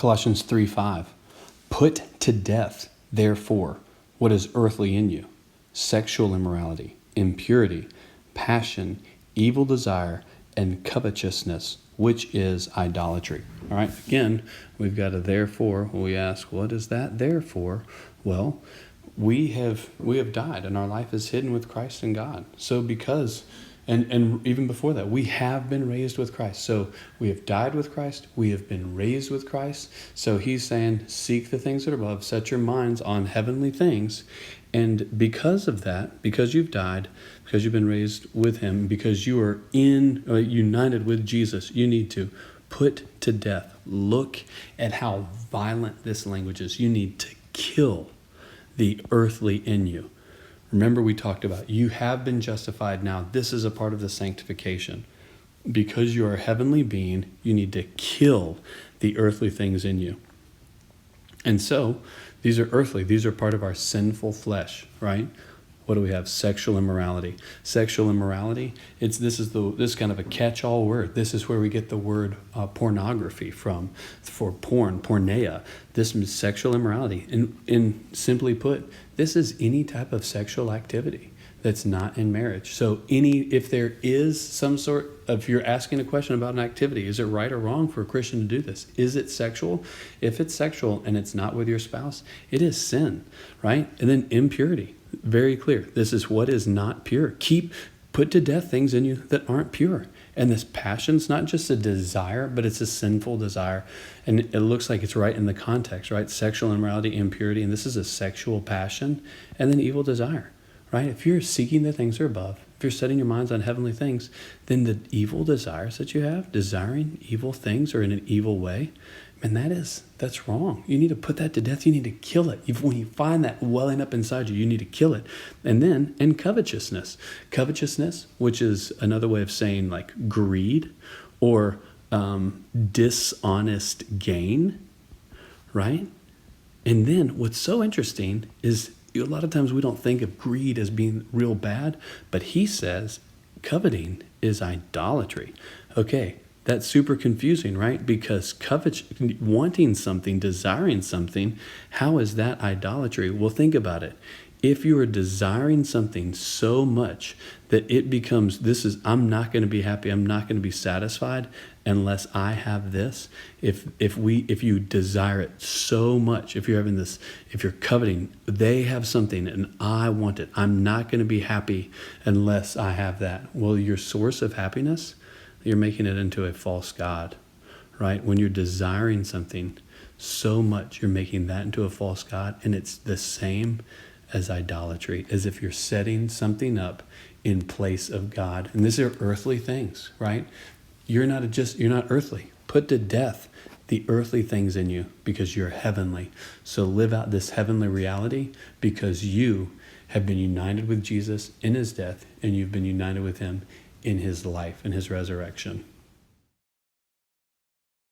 Colossians 3:5. Put to death, therefore, what is earthly in you: sexual immorality, impurity, passion, evil desire, and covetousness, which is idolatry. All right, again, we've got a therefore. We ask, what is that therefore? Well, we have died, and our life is hidden with Christ in God. So because, and even before that, we have been raised with Christ. So we have died with Christ. We have been raised with Christ. So he's saying, seek the things that are above, set your minds on heavenly things. And because of that, because you've died, because you've been raised with him, because you are united with Jesus, you need to put to death. Look at how violent this language is. You need to kill the earthly in you. Remember, we talked about you have been justified now. This is a part of the sanctification. Because you are a heavenly being, you need to kill the earthly things in you. And so these are earthly. These are part of our sinful flesh, right? What do we have? Sexual immorality. Sexual immorality, this is kind of a catch-all word. This is where we get the word pornography from, for porn, porneia. This is sexual immorality. And simply put, this is any type of sexual activity that's not in marriage. So if there is some sort of, if you're asking a question about an activity, is it right or wrong for a Christian to do this? Is it sexual? If it's sexual and it's not with your spouse, it is sin, right? And then impurity. Very clear. This is what is not pure. Put to death things in you that aren't pure. And this passion's not just a desire, but it's a sinful desire. And it looks like it's right in the context, right? Sexual immorality, impurity, and this is a sexual passion. And then evil desire, right? If you're seeking the things that are above, if you're setting your minds on heavenly things, then the evil desires that you have, desiring evil things or in an evil way, and that's wrong. You need to put that to death. You need to kill it. When you find that welling up inside you, you need to kill it. And covetousness. Covetousness, which is another way of saying like greed or dishonest gain, right? And then what's so interesting is a lot of times we don't think of greed as being real bad, but he says coveting is idolatry. Okay. That's super confusing, right? Because wanting something, desiring something, how is that idolatry? Well, think about it. If you are desiring something so much that it becomes, I'm not going to be happy, I'm not going to be satisfied unless I have this. If you desire it so much, if you're coveting, they have something and I want it, I'm not going to be happy unless I have that. Well, your source of happiness, you're making it into a false god, right? When you're desiring something so much, you're making that into a false god. And it's the same as idolatry, as if you're setting something up in place of God. And these are earthly things, right? You're not earthly. Put to death the earthly things in you because you're heavenly. So live out this heavenly reality because you have been united with Jesus in his death and you've been united with him in his life, in his resurrection.